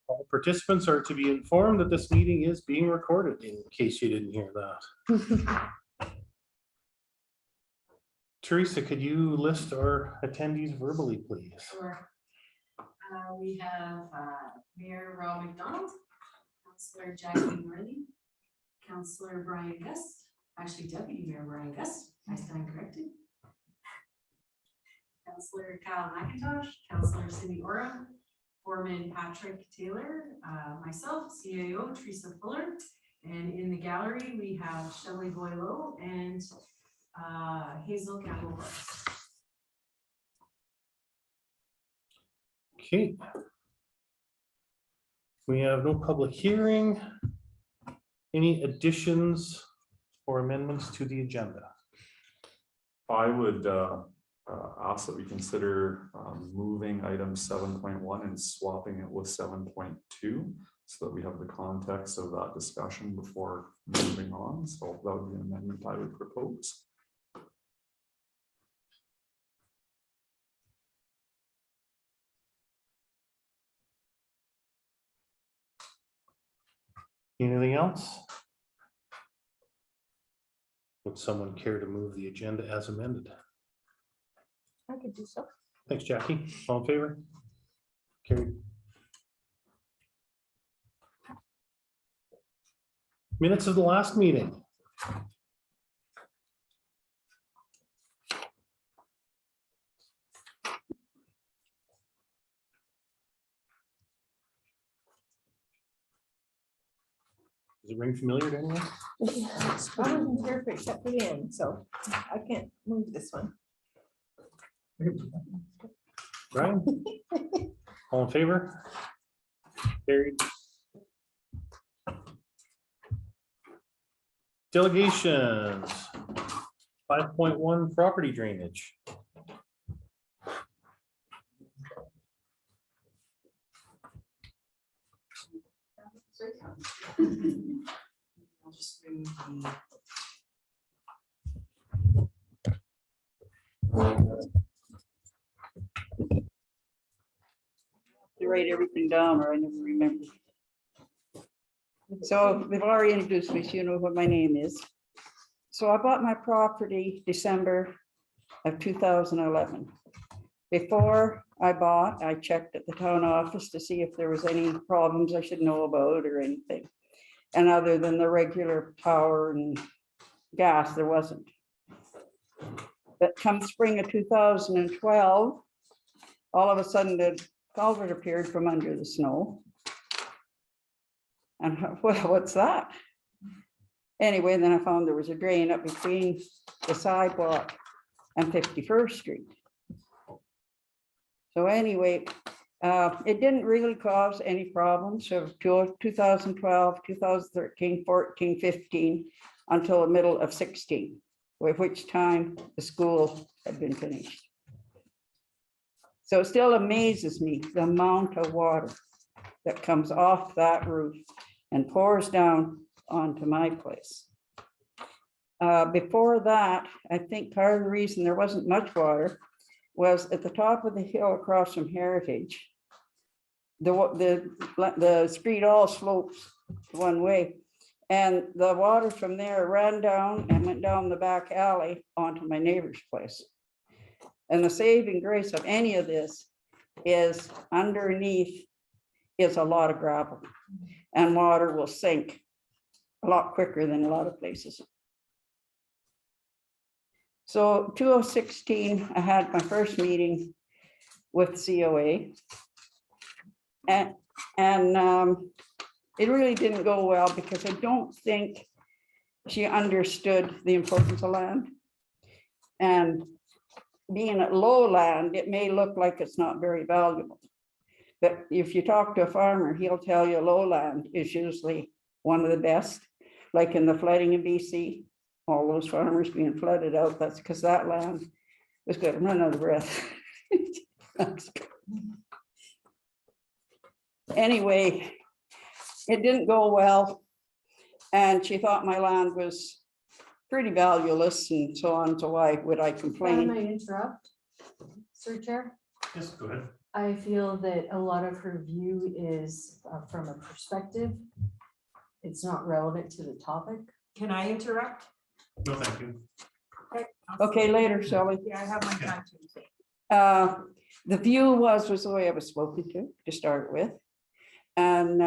All participants are to be informed that this meeting is being recorded, in case you didn't hear that. Teresa, could you list our attendees verbally, please? Sure. We have Mayor Rob McDonald, Councillor Jackie Worthy, Councillor Brian Gust, actually Deputy Mayor Brian Gust, I stand corrected. Councillor Kyle McIntosh, Councillor Cindy Ora, Foreman Patrick Taylor, myself, CAO Teresa Fuller, and in the gallery we have Shelley Boileau and Hazel Campbell. Okay. We have no public hearing. Any additions or amendments to the agenda? I would ask that we consider moving item 7.1 and swapping it with 7.2 so that we have the context of that discussion before moving on. So that would be an amendment I would propose. Anything else? Would someone care to move the agenda as amended? I could do so. Thanks, Jackie. All in favor? Carried. Minutes of the last meeting. Does it ring familiar to anyone? Yeah, I wasn't here for except for the end, so I can't move this one. Brian? All in favor? Carried. Delegations. 5.1 property drainage. I'll just move the to write everything down, or I never remember. So they've already introduced me, so you know what my name is. So I bought my property December of 2011. Before I bought, I checked at the town office to see if there was any problems I should know about or anything. And other than the regular power and gas, there wasn't. But come spring of 2012, all of a sudden the culvert appeared from under the snow. And well, what's that? Anyway, then I found there was a drain up between the sidewalk and 51st Street. So anyway, it didn't really cause any problems. So 2012, 2013, 14, 15, until the middle of 16, with which time the school had been finished. So it still amazes me the amount of water that comes off that roof and pours down onto my place. Before that, I think part of the reason there wasn't much water was at the top of the hill across from Heritage. The street all slopes one way, and the water from there ran down and went down the back alley onto my neighbor's place. And the saving grace of any of this is underneath is a lot of gravel, and water will sink a lot quicker than a lot of places. So 2016, I had my first meeting with COA, and it really didn't go well because I don't think she understood the importance of land. And being at low land, it may look like it's not very valuable. But if you talk to a farmer, he'll tell you lowland is usually one of the best. Like in the flooding in BC, all those farmers being flooded out, that's because that land was going to run out of breath. Anyway, it didn't go well. And she thought my land was pretty valueless and so on. So why would I complain? Can I interrupt? Sir Chair, Yes, go ahead. I feel that a lot of her view is from a perspective. It's not relevant to the topic. Can I interrupt? No, thank you. Okay, later, Shelley. Yeah, I have my time to. The view was the way I was spoken to start with. And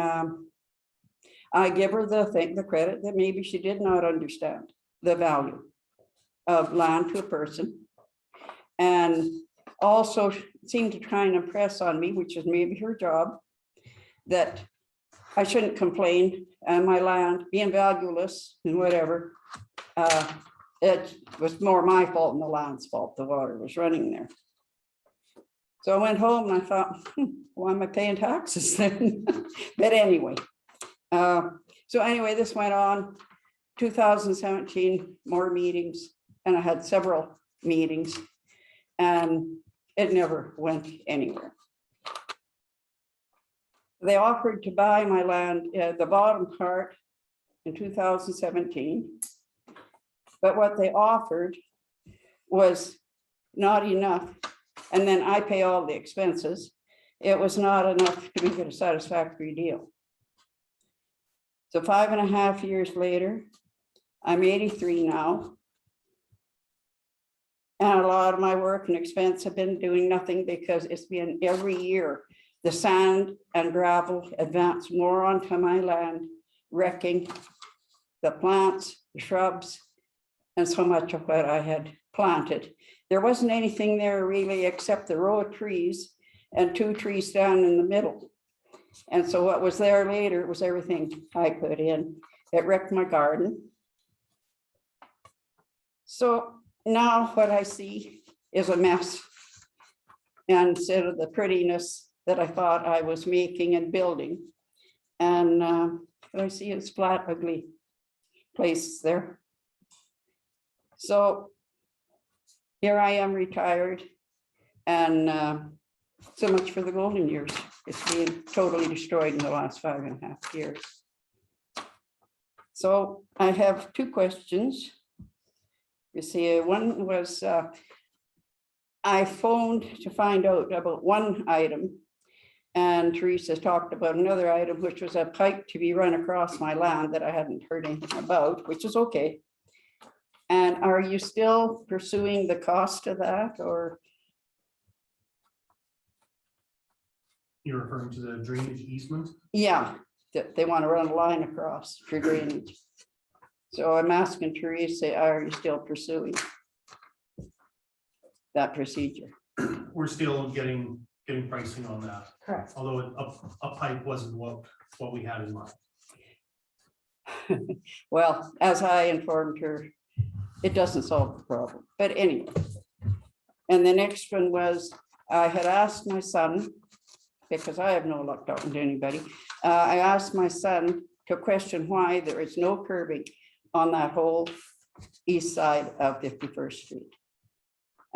I give her the credit that maybe she did not understand the value of land to a person. And also seemed to try and impress on me, which is maybe her job, that I shouldn't complain and my land being valueless and whatever. It was more my fault than the land's fault. The water was running there. So I went home and I thought, why am I paying taxes then? But anyway, so anyway, this went on 2017, more meetings, and I had several meetings and it never went anywhere. They offered to buy my land, the bottom part, in 2017. But what they offered was not enough. And then I pay all the expenses. It was not enough to make it a satisfactory deal. So 5.5 years later, I'm 83 now. And a lot of my work and expense have been doing nothing because it's been every year. The sand and gravel advance more onto my land, wrecking the plants, the shrubs, and so much of what I had planted. There wasn't anything there really except the row of trees and 2 trees down in the middle. And so what was there later was everything I put in. It wrecked my garden. So now what I see is a mess. And instead of the prettiness that I thought I was making and building. And what I see is flat, ugly place there. So here I am retired, and so much for the golden years. It's been totally destroyed in the last 5.5 years. So I have 2 questions. You see, one was I phoned to find out about one item, and Teresa talked about another item, which was a pipe to be run across my land that I hadn't heard anything about, which is okay. And are you still pursuing the cost of that, or? You're referring to the drainage easement? Yeah, they want to run a line across for drainage. So I'm asking Teresa, are you still pursuing that procedure? We're still getting pricing on that, Correct. although a pipe wasn't what we had in mind. Well, as I informed her, it doesn't solve the problem, but anyway. And the next one was, I had asked my son, because I have no luck talking to anybody. I asked my son to question why there is no curbing on that whole east side of 51st Street.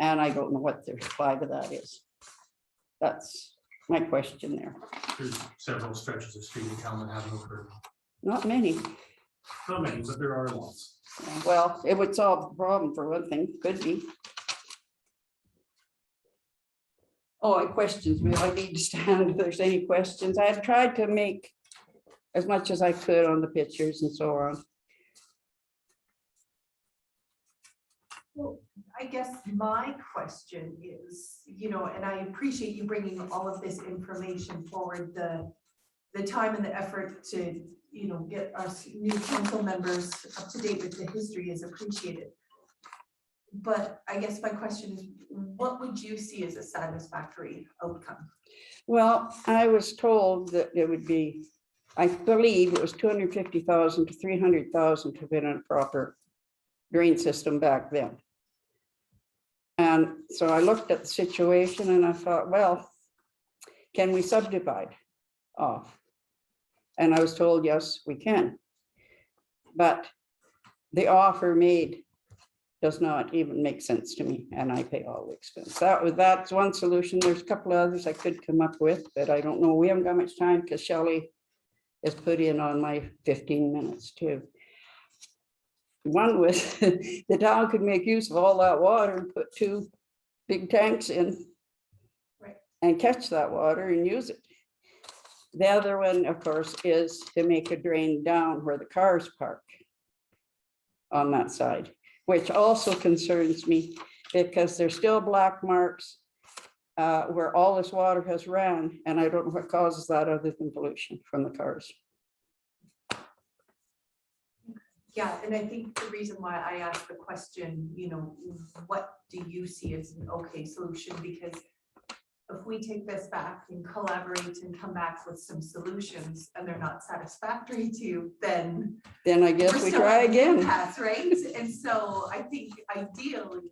And I don't know what the reply to that is. That's my question there. There's several stretches of street in town that have no curb. Not many. Not many, but there are lots. Well, it would solve the problem for one thing, could be. Oh, it questions me. I need to stand if there's any questions. I had tried to make as much as I could on the pictures and so on. Well, I guess my question is, and I appreciate you bringing all of this information forward, the time and the effort to, get us new council members up to date with the history is appreciated. But I guess my question is, what would you see as a satisfactory outcome? Well, I was told that it would be, I believe it was 250,000 to 300,000 to put in a proper drain system back then. And so I looked at the situation and I thought, well, can we subdivide off? And I was told, yes, we can. But the offer made does not even make sense to me, and I pay all the expense. That's one solution. There's a couple of others I could come up with, but I don't know. We haven't got much time because Shelley is put in on my 15 minutes too. One was the town could make use of all that water and put 2 big tanks in. Right. And catch that water and use it. The other one, of course, is to make a drain down where the cars park on that side, which also concerns me because there's still black marks where all this water has ran, and I don't know what causes that other than pollution from the cars. Yeah, and I think the reason why I asked the question, you know, what do you see as an okay solution? Because if we take this back and collaborate and come back with some solutions and they're not satisfactory to you, then I guess we're we still try at an again. impasse, right? And so I think ideally,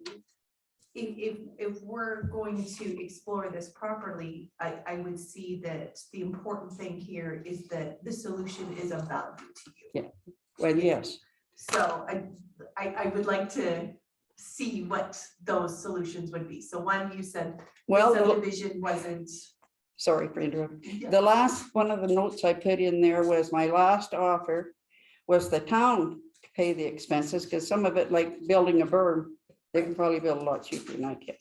if we're going to explore this properly, I would see that the important thing here is that the solution is of value to you. Yeah. Well, yes. So I would like to see what those solutions would be. So one, you said Well, subdivision wasn't. sorry for interrupting. Yeah. The last, one of the notes I put in there was my last offer was the town to pay the expenses, because some of it, like building a berm, they can probably build a lot cheaper than I can,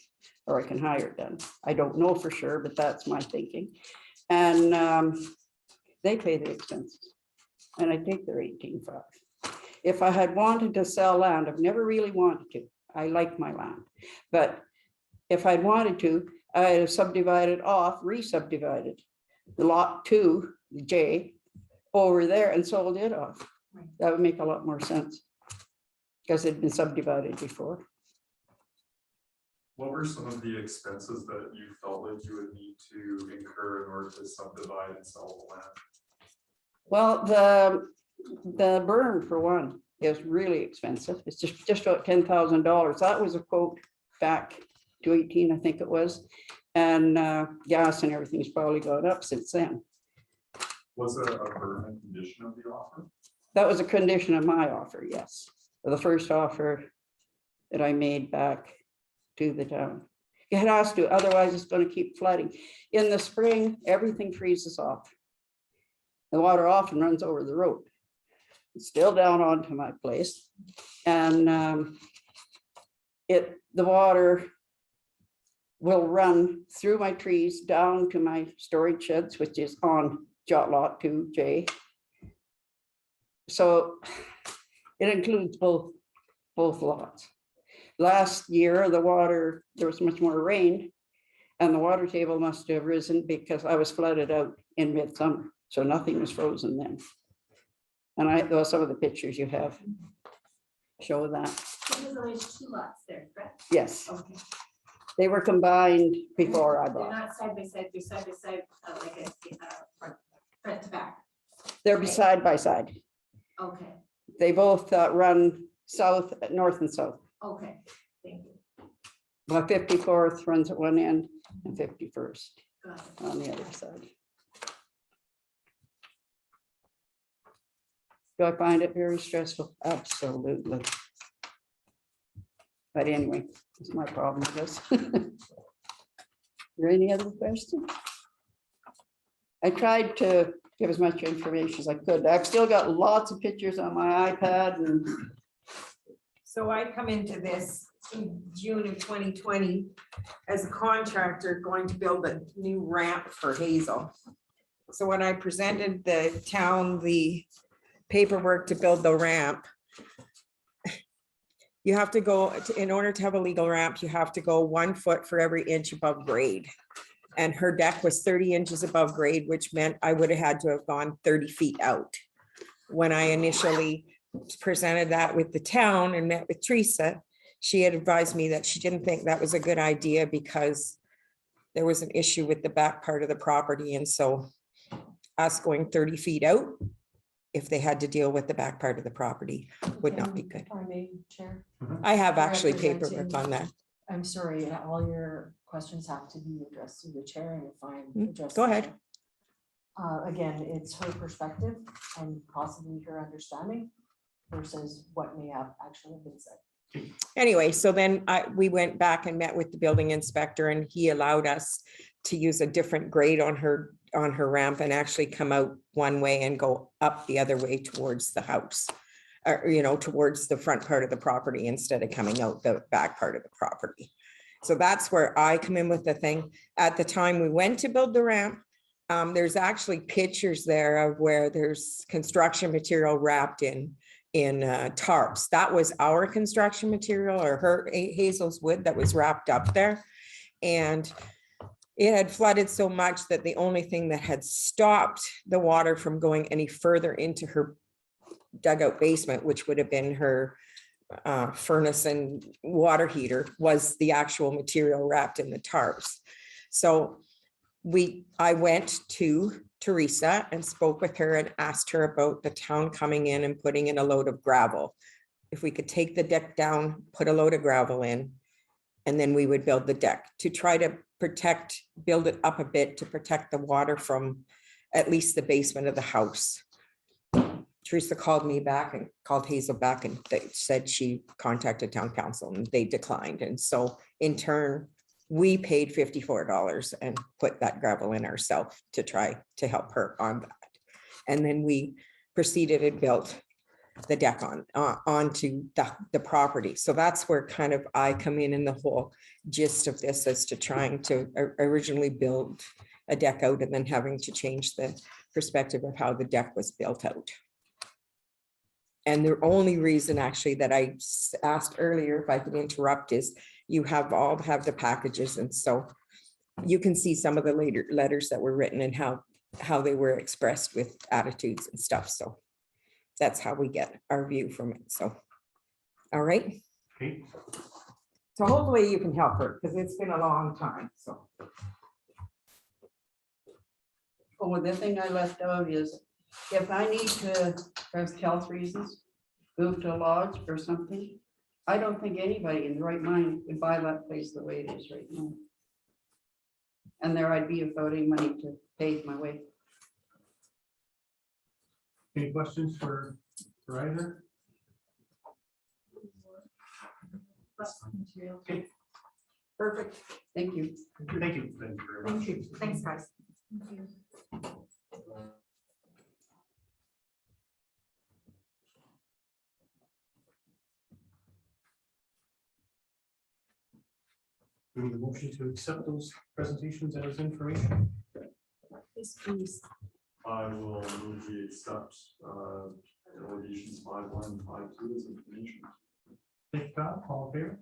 or I can hire it done. I don't know for sure, but that's my thinking. And they pay the expenses, and I take their 18.5. If I had wanted to sell land, I've never really wanted to. I like my land, but if I'd wanted to, I'd have subdivided off, re-subdivided the lot 2, the J, over there and sold it off. Right. That would make a lot more sense because it'd been subdivided before. What were some of the expenses that you felt like you would need to incur in order to subdivide and sell the land? Well, the berm for one is really expensive. It's just about $10,000. That was a quote back to 18, I think it was. And gas and everything's probably gone up since then. Was it a permanent condition of the offer? That was a condition of my offer, yes. The first offer that I made back to the town. It has to, otherwise it's going to keep flooding. In the spring, everything freezes off. The water often runs over the road. It's still down onto my place. And the water will run through my trees down to my storage sheds, which is on lot 2J. So it includes both lots. Last year, the water, there was much more rain, and the water table must have risen because I was flooded out in midsummer. So nothing was frozen then. And those some of the pictures you have show that. There's only 2 lots there, correct? Yes, Okay. they were combined before I They're bought. not side by side, they're side by side, like a front to back. They're side by side. Okay, They both run south, north and south. okay, thank you. Well, 54th runs at one end and 51st Got it. on the other side. Do I find it very stressful? Absolutely. But anyway, it's my problem, I guess. There any other questions? I tried to give as much information as I could. I've still got lots of pictures on my iPad and So I come into this in June of 2020 as a contractor going to build a new ramp for Hazel. So when I presented the town the paperwork to build the ramp, you have to go, in order to have a legal ramp, you have to go 1 foot for every inch above grade. And her deck was 30 inches above grade, which meant I would have had to have gone 30 feet out. When I initially presented that with the town and met with Teresa, she had advised me that she didn't think that was a good idea because there was an issue with the back part of the property. And so us going 30 feet out, if they had to deal with the back part of the property, would not be good. If I may, Chair. I have actually paperwork Representing- on that. I'm sorry, all your questions have to be addressed to the chair, and if I'm addressed. Go ahead. Again, it's her perspective and possibly her understanding versus what may have actually been said. Anyway, so then we went back and met with the building inspector, and he allowed us to use a different grade on her ramp and actually come out one way and go up the other way towards the house. Or, towards the front part of the property instead of coming out the back part of the property. So that's where I come in with the thing. At the time we went to build the ramp, there's actually pictures there of where there's construction material wrapped in tarps. That was our construction material, or her Hazel's wood that was wrapped up there. And it had flooded so much that the only thing that had stopped the water from going any further into her dugout basement, which would have been her furnace and water heater, was the actual material wrapped in the tarps. So I went to Teresa and spoke with her and asked her about the town coming in and putting in a load of gravel. If we could take the deck down, put a load of gravel in, and then we would build the deck to try to build it up a bit to protect the water from at least the basement of the house. Teresa called me back and called Hazel back, and they said she contacted town council and they declined. And so in turn, we paid $54 and put that gravel in ourselves to try to help her on that. And then we proceeded and built the deck onto the property. So that's where kind of I come in the whole gist of this, as to trying to originally build a deck out and then having to change the perspective of how the deck was built out. And the only reason actually that I asked earlier, if I could interrupt, is you have the packages. And so you can see some of the later letters that were written and how they were expressed with attitudes and stuff. So that's how we get our view from it. So, all right. Okay. So hopefully you can help her, because it's been a long time, so. Oh, the thing I left out is, if I need to, for health reasons, move to a lodge or something, I don't think anybody in the right mind would buy that place the way it is right now. And there I'd be voting money to pave my way. Any questions for either? Okay, Perfect. Thank you. thank you. Thank you very much. Thank you. Thanks, guys. We need a motion to accept those presentations as information. Yes, please. I will move the accept delegations 5.1 and 5.2 as information. Thank you, Kyle. All in favor?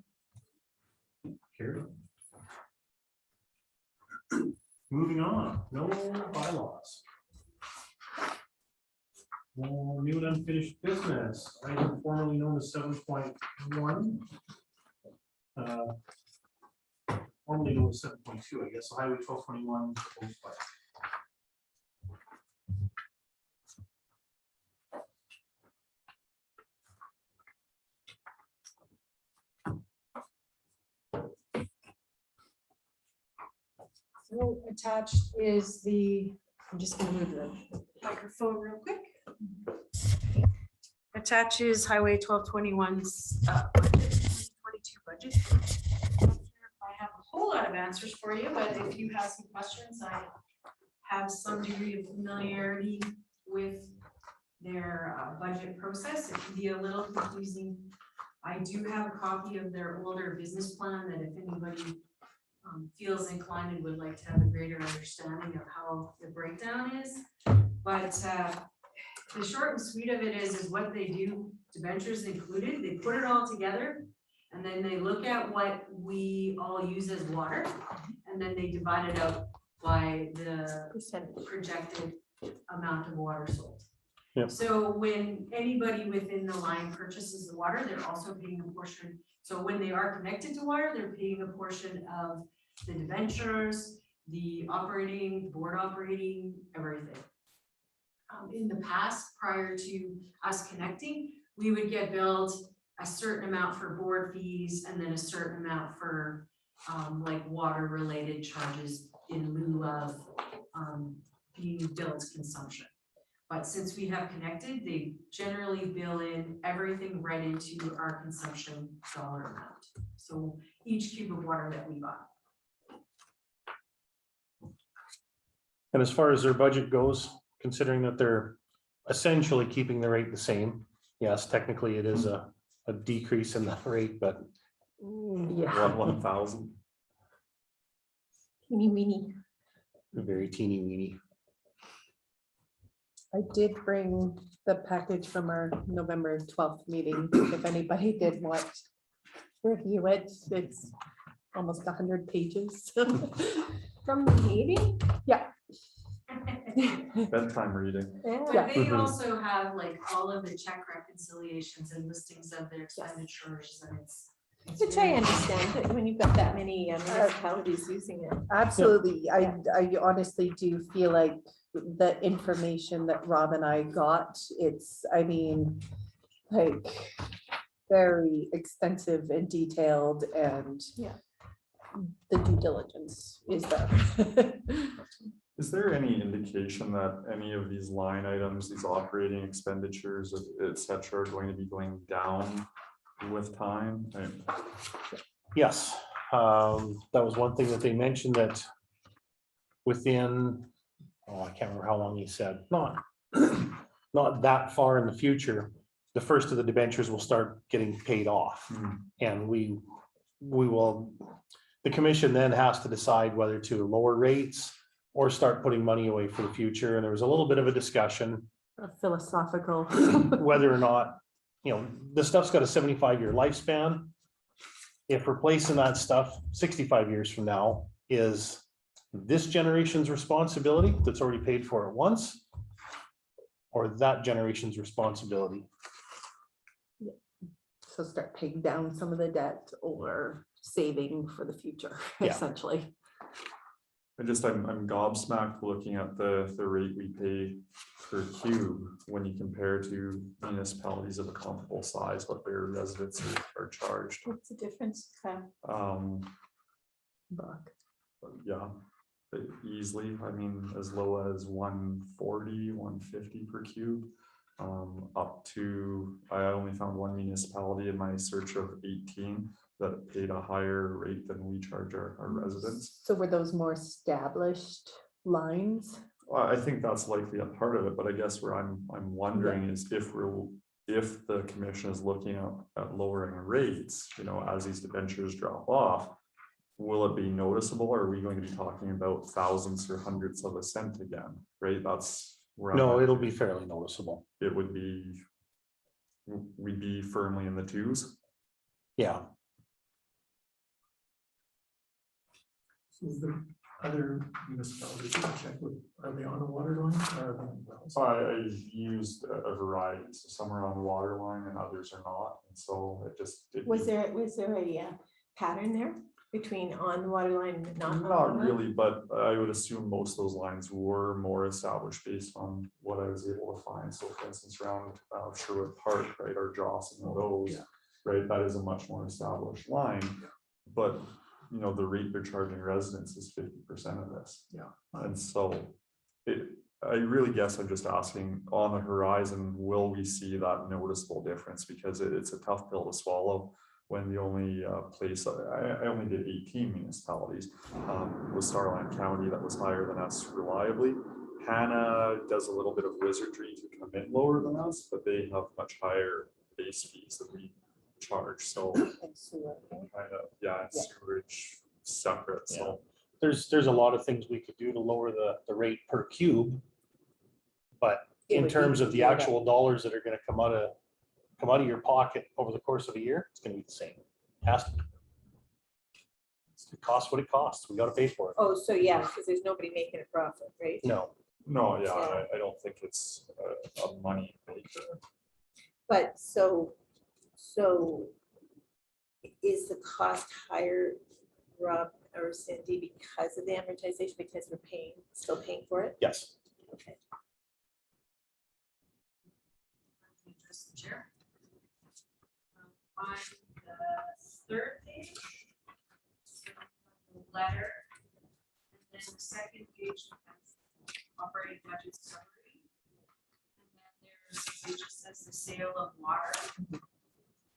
Carried. Moving on, no bylaws. New and unfinished business, item formerly known as 7.1. Formerly known as 7.2, I guess, so Highway 1221. proposed plan. So attached is I'm just gonna move the microphone real quick. Attaches Highway 1221's budget, 2022 budget. I have a whole lot of answers for you, but if you have some questions, I have some degree of familiarity with their budget process. It can be a little confusing. I do have a copy of their older business plan that if anybody feels inclined and would like to have a greater understanding of how the breakdown is. But the short and sweet of it is what they do, debentures included, they put it all together, and then they look at what we all use as water, and then they divide it out by the projected amount of water sold. Yep. So when anybody within the line purchases the water, they're also paying a portion. So when they are connected to water, they're paying a portion of the debentures, the board operating, everything. In the past, prior to us connecting, we would get billed a certain amount for board fees and then a certain amount for like water related charges in lieu of being billed consumption. But since we have connected, they generally bill in everything right into our consumption dollar amount. So each cube of water that we buy. And as far as their budget goes, considering that they're essentially keeping the rate the same, yes, technically it is a decrease in that rate, but Yeah. 1,000. Teeny weeny. Very teeny weeny. I did bring the package from our November 12th meeting, if anybody did want to review it. It's almost 100 pages. From the meeting? Yeah. Bedtime reading. But Yeah. they Mhm. also have like all of the check reconciliations and listings of their expenditures and it's. Which I understand, but when you've got that many municipalities using it. Absolutely. I honestly do feel like the information that Rob and I got, it's, I mean, like, very extensive and detailed and Yeah. the due diligence is there. Is there any indication that any of these line items, these operating expenditures, et cetera, are going to be going down with time? Yes, that was one thing that they mentioned, that within, oh, I can't remember how long he said, not that far in the future, the first of the debentures will start getting paid off. And we will, the commission then has to decide whether to lower rates or start putting money away for the future. And there was a little bit of a discussion A philosophical. whether or not, you know, this stuff's got a 75-year lifespan. If replacing that stuff 65 years from now is this generation's responsibility that's already paid for it once, or that generation's responsibility. So start paying down some of the debt or saving for the future, Yeah. essentially. I'm gobsmacked looking at the rate we pay per cube when you compare to municipalities of a comparable size, what their residents are charged. What's the difference, Kyle? Buck. Yeah, easily, I mean, as low as 140, 150 per cube. Up to, I only found one municipality in my search of 18 that paid a higher rate than we charge our residents. So were those more established lines? Well, I think that's likely a part of it, but I guess where I'm wondering is if the commission is looking at lowering rates, you know, as these debentures drop off, will it be noticeable, or are we going to be talking about thousands or hundreds of a cent again, right? That's where I'm No, at. it'll be fairly noticeable. It would be, we'd be firmly in the twos. Yeah. So the other municipalities you can check with, are they on a water line or are they on wells? I've used a variety, so some are on the water line and others are not, and so it just. Was there a pattern there between on the water line and not? on the water Not line? really, but I would assume most of those lines were more established based on what I was able to find. So for instance, around Sherwood Park, right, or Joss and those, Yeah. right, that is a much more established line. But, you know, the rate they're charging residents is 50% of this. Yeah. And so I really guess I'm just asking, on the horizon, will we see that noticeable difference? Because it's a tough pill to swallow when the only place, I only did 18 municipalities, was Starland County that was higher than us reliably. Hannah does a little bit of wizardry to come in lower than us, but they have much higher base fees that we charge. So kind of, yeah, and sewerage separate, so. There's a lot of things we could do to lower the rate per cube. But It in would be terms of the lower. actual dollars that are gonna come out of your pocket over the course of a year, it's gonna be the same. Has to. It costs what it costs. We gotta pay for it. Oh, so yeah, because there's nobody making a profit, right? No, No, yeah, Yeah. I don't think it's a money maker. But so is the cost higher, Rob or Cindy, because of the amortization, because we're still paying for it? yes. Okay. Address the chair. On the third page, so the letter, and then the second page has operating budget summary. And then there's a page that says the sale of water.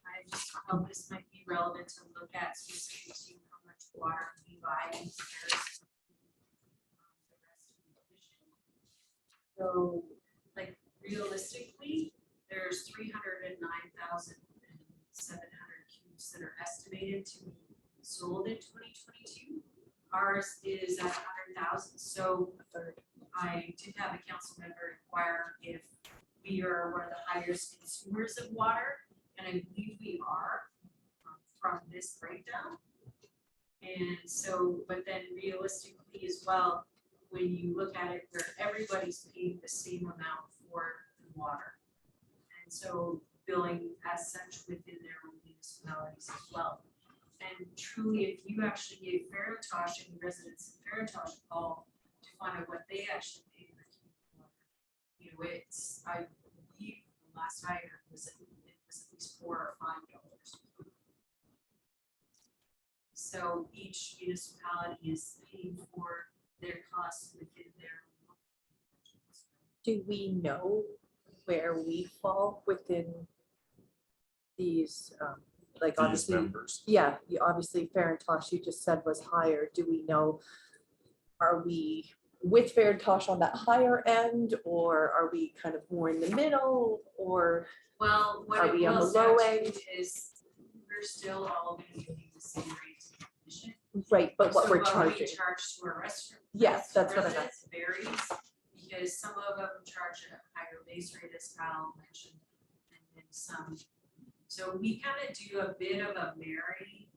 I just felt this might be relevant to look at specifically seeing how much water we buy in comparison to the rest of the division. So, like realistically, there's 309,700 cubes that are estimated to be sold in 2022. Ours is at 100,000, so I did have a council member inquire if we are one of the highest consumers of water, and I believe we are from this breakdown. And so, but then realistically as well, when you look at it, where everybody's paying the same amount for the water. And so billing as such within their own municipalities as well. And truly, if you actually gave Fairtosh and residents in Fairtosh a call to find out what they actually pay for cubic water, you know, it's, I believe, the last I heard was it was at least $4 or $5. So each municipality is paying for their costs within their. Do we know where we fall within these, like These obviously, members. yeah, obviously Fair and Tosh you just said was higher. Do we know, are we with Fair and Tosh on that higher end, or are we kind of more in the middle, or? Well, what Are it we on the boils low down to end? is we're still all gonna be getting the same rate to the commission. Right, but what So we're we charging? charge to our restaurant. Yes, that's what I meant. residents varies, because some of them charge a higher base rate, as Kyle mentioned, and then some. So we kind of do a bit of a marry,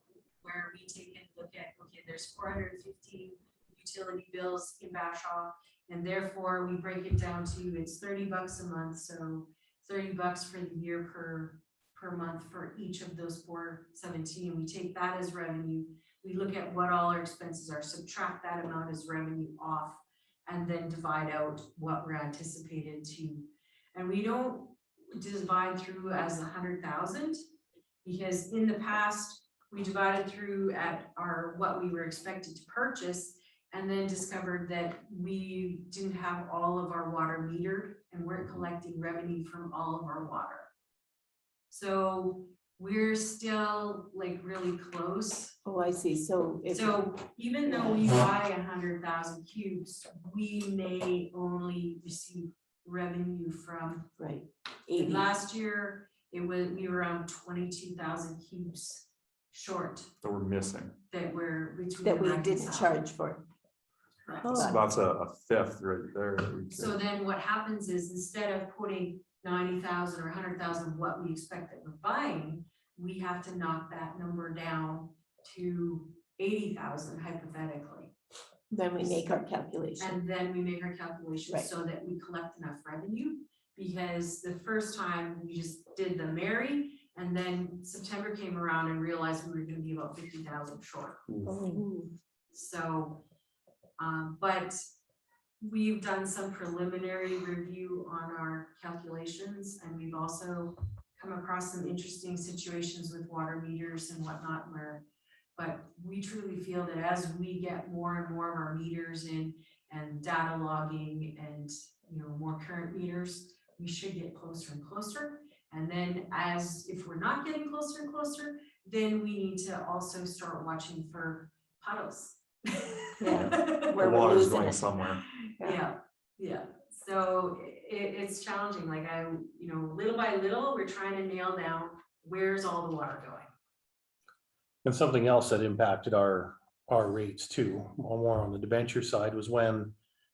where we take and look at, okay, there's 415 utility bills in Bashaw, and therefore we break it down to, it's $30 a month, so $30 for the year per month for each of those 417. We take that as revenue. We look at what all our expenses are, subtract that amount as revenue off, and then divide out what we're anticipated to. And we don't divide through as 100,000, because in the past, we divided through at our, what we were expected to purchase, and then discovered that we didn't have all of our water metered and weren't collecting revenue from all of our water. So we're still like really close. Oh, I see. So if, So even though we buy 100,000 cubes, we may only receive revenue from, right, and 80. last year, it was, we were around 22,000 cubes short That we're missing. that were between. That we the didn't reconcile. charge for. Correct. Oh. So that's a fifth right there. that we So could- then what happens is, instead of putting 90,000 or 100,000 of what we expect that we're buying, we have to knock that number down to 80,000 hypothetically. Then we make our calculation. And then we make our calculations Right. so that we collect enough revenue. Because the first time we just did the Mary, and then September came around and realized we were gonna be about 50,000 short. Oh, So, but we've done some preliminary review on our calculations, and we've also come across some interesting situations with water meters and whatnot where, but we truly feel that as we get more and more of our meters in and data logging and, you know, more current meters, we should get closer and closer. And then if we're not getting closer and closer, then we need to also start watching for puddles. Yeah. The Where we're water's losing going it. somewhere. Yeah. So it's challenging, like you know, little by little, we're trying to nail down where's all the water going. And something else that impacted our rates too, more on the debenture side, was when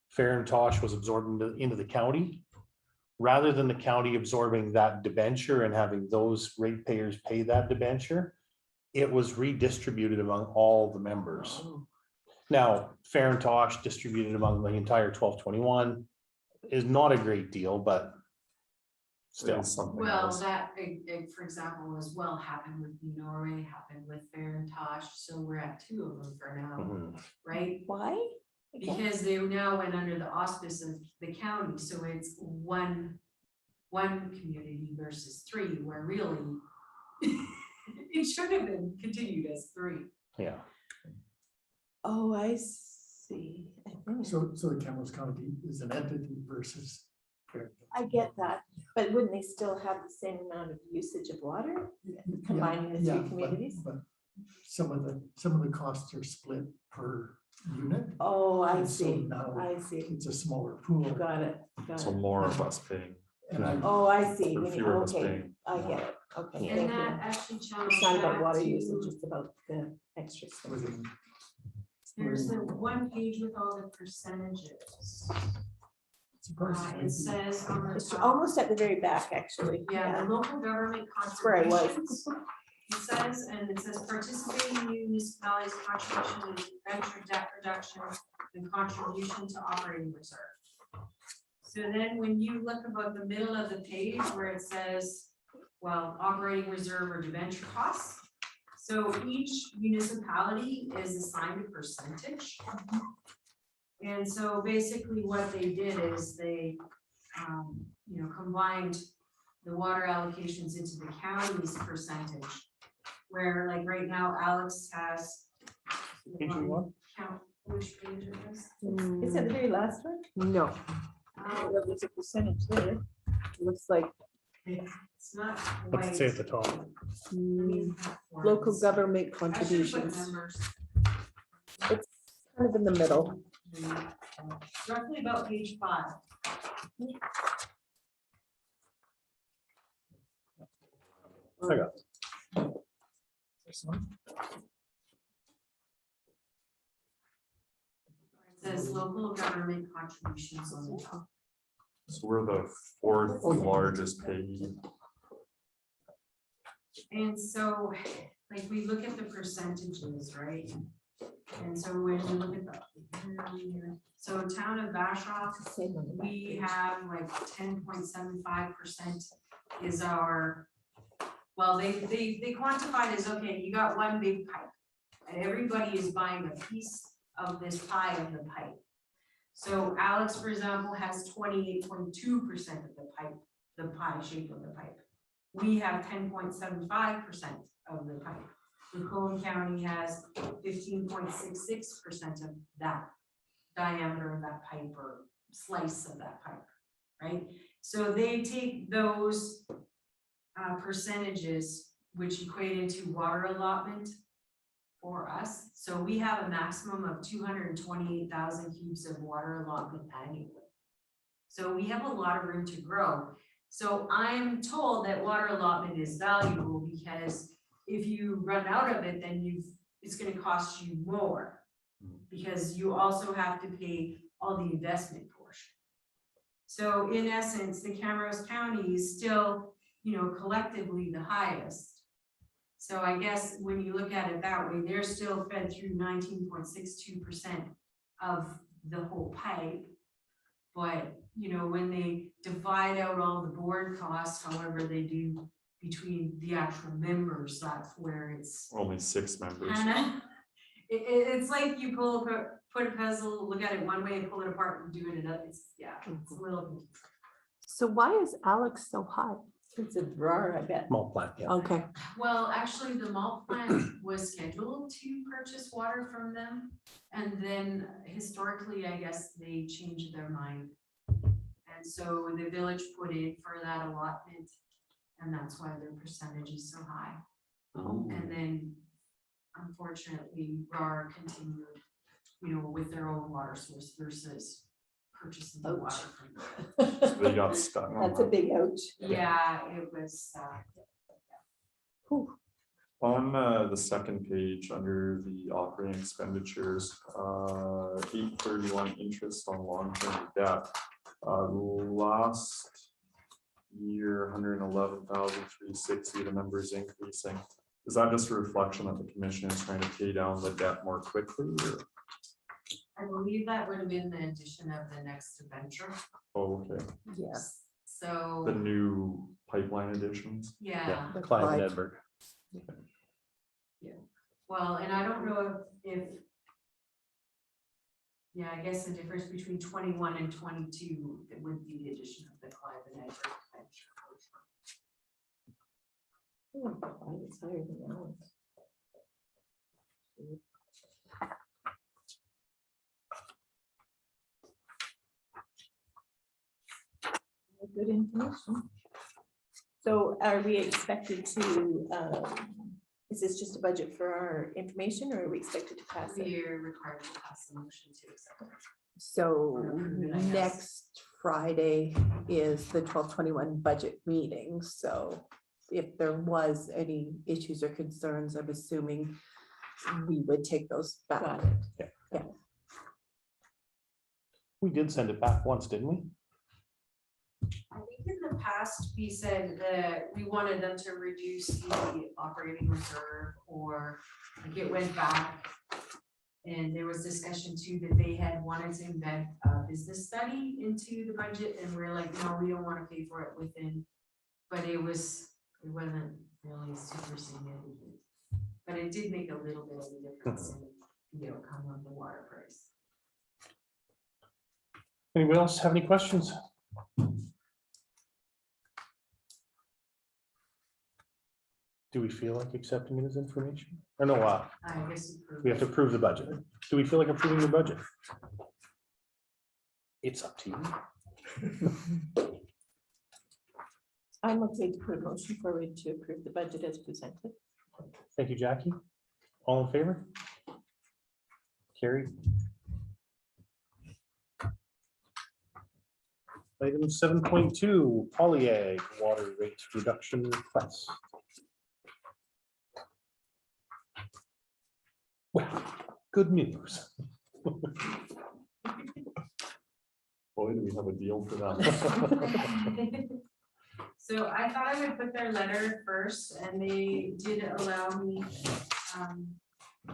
Fair and Tosh was absorbed into the county. Rather than the county absorbing that debenture and having those ratepayers pay that debenture, it was redistributed among all the members. Now, Fair and Tosh distributed among the entire 1221 is not a great deal, but still. It's something Well, else. that, for example, as well happened with Norway, happened with Fair and Tosh, so we're at 2 of them for now, Mhm. right? why? Again? Because they now went under the auspice of the county, so it's one community versus 3, where really it should have been continued as 3. Yeah. Oh, I see. I think. So the Campbell's County is an entity versus. I get that, but wouldn't they still have the same amount of usage of water? Combining the three communities? But some of the costs are split per unit. Oh, I And so see, now I see. It's a smaller pool. Got it, got So it. more of us paying. And I, Oh, I see. Or When you- fewer of us Okay, paying. I get it. Okay, Yeah. And thank that you. actually challenged It's not about back water to- usage, it's about the extra stuff. within, There's the one page with all the percentages. It says on the It's top, almost at the very back, actually. yeah, the local government where I was. contributions. It says, and it says participating municipalities contribution to venture debt reduction and contribution to operating reserve. So then when you look about the middle of the page where it says, well, operating reserve or debenture costs. So each municipality is assigned a percentage. And so basically what they did is they, combined the water allocations into the county's percentage. Where like right now Alex has. Page you want? Count which page it is. Is that the very last one? No, there's a percentage there. Looks like It's not. What's it say at the top? local government contributions. It's kind of in the middle. Roughly about page 5. I got It says local government contributions on the top. So we're the fourth largest payee. And so, like, we look at the percentages, right? And so when we look at the, so town of Bashaw, we have like 10.75% is our, well, they quantified as, okay, you got one big pipe. And everybody is buying a piece of this pie of the pipe. So Alex, for example, has 28.2% of the pipe, the pie shape of the pipe. We have 10.75% of the pipe. Macomb County has 15.66% of that diameter of that pipe or slice of that pipe, right? So they take those percentages, which equate into water allotment for us. So we have a maximum of 228,000 cubes of water allotment annually. So we have a lot of room to grow. So I'm told that water allotment is valuable because if you run out of it, then it's going to cost you more because you also have to pay all the investment portion. So in essence, the Camrose County is still, collectively the highest. So I guess when you look at it that way, they're still fed through 19.62% of the whole pipe. But, when they divide out all the board costs, however they do between the actual members, that's where it's Only 6 members. kinda, it's like you put a puzzle, look at it one way and pull it apart and do it another. It's a little. So why is Alex so high? It's a drawer, I bet. malt plant, yeah. Okay. Well, actually, the malt plant was scheduled to purchase water from them. And then historically, I guess they changed their mind. And so the village put in for that allotment. And that's why their percentage is so high. And then unfortunately, RAR continued, with their own water source versus purchasing the water from them. So they got stuck on That's a that. big ouch. Yeah, it was, On the second page, under the operating expenditures, 831 interest on long-term debt. Last year, 111,360, the number's increasing. Is that just a reflection that the commission is trying to pay down the debt more quickly? Or? I believe that would have been the addition of the next adventure. Oh, okay. Yes. So, The new pipeline additions? yeah, Clive and Edberg. well, and I don't know if, I guess the difference between 21 and 22 it would be the addition of the Clive and Edward adventure. It's higher than Alex. Good information. So are we expected to, is this just a budget for our information or are we expected to pass it? We're required to pass a motion to accept it. So I guess. next Friday is the 12/21 budget meeting, so if there was any issues or concerns, I'm assuming we would take those back. We did send it back once, didn't we? I think in the past, we said that we wanted them to reduce the operating reserve, or like it went back. And there was discussion too that they had wanted to embed a business study into the budget, and we're like, no, we don't want to pay for it within. But it wasn't really super significant. But it did make a little bit of a difference in the outcome of the water price. Anyone else have any questions? Do we feel like accepting it as information? Or no, I guess. we have to approve the budget. Do we feel like approving the budget? It's up to you. I'm okay to put a motion forward to approve the budget as presented. Thank you, Jackie. All in favor? Carried. Item 7.2, polyag water rate reduction request. Well, good news. Boy, do we have a deal for that. So I thought I would put their letter first, and they did allow me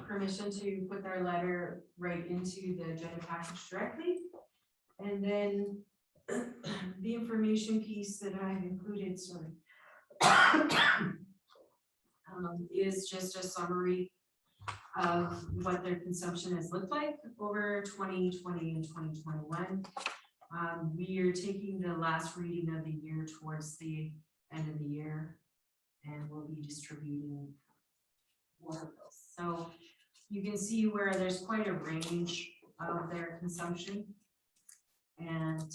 permission to put their letter right into the agenda package directly. And then the information piece that I've included, is just a summary of what their consumption has looked like over 2020 and 2021. We are taking the last reading of the year towards the end of the year, and we'll be distributing water bills. So you can see where there's quite a range of their consumption. And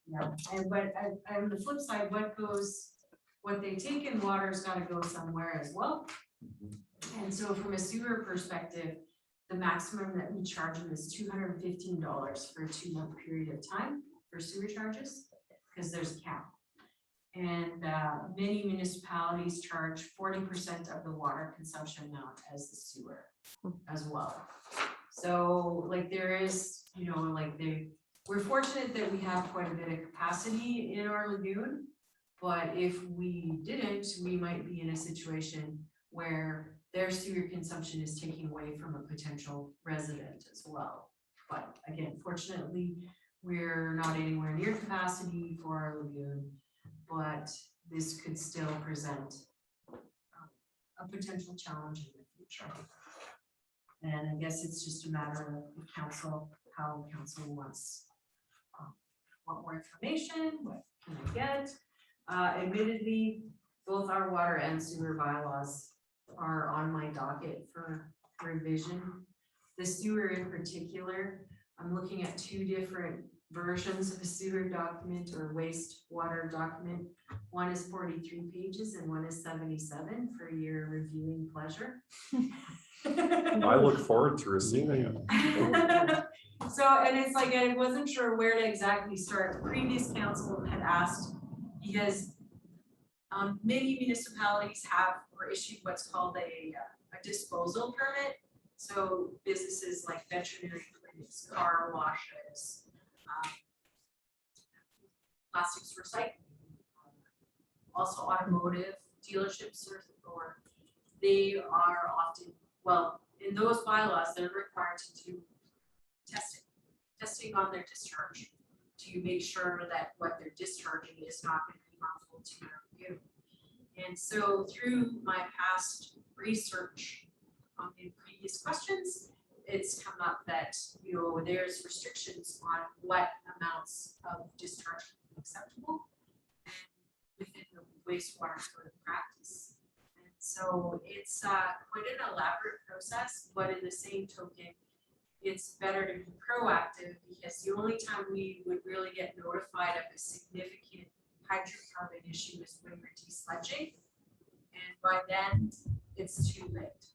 yeah, but on the flip side, what they take in water's got to go somewhere as well. And so from a sewer perspective, the maximum that we charge them is $215 for a 2-month period of time for sewer charges, because there's a cap. And many municipalities charge 40% of the water consumption amount as the sewer as well. So like there is, we're fortunate that we have quite a bit of capacity in our lagoon, but if we didn't, we might be in a situation where their sewer consumption is taking away from a potential resident as well. But again, fortunately, we're not anywhere near capacity for our lagoon, but this could still present a potential challenge in the future. And I guess it's just a matter of council, how council wants, want more information, what can I get? Admittedly, both our water and sewer bylaws are on my docket for revision. The sewer in particular, I'm looking at 2 different versions of a sewer document or wastewater document. One is 43 pages and one is 77 for your reviewing pleasure. I look forward to receiving it. So, and it's like, I wasn't sure where to exactly start. Previous council had asked, because many municipalities have or issued what's called a disposal permit. So businesses like veterinary clinics, car washes, plastics recycling, also automotive dealerships, or they are often, well, in those bylaws, they're required to do testing on their discharge to make sure that what they're discharging is not going to be harmful to you. And so through my past research in previous questions, it's come up that, there's restrictions on what amounts of discharge can be acceptable within the wastewater code of practice. And so it's quite an elaborate process, but in the same token, it's better to be proactive, because the only time we would really get notified of a significant hydrocarbon issue is when we're desludging, and by then it's too late.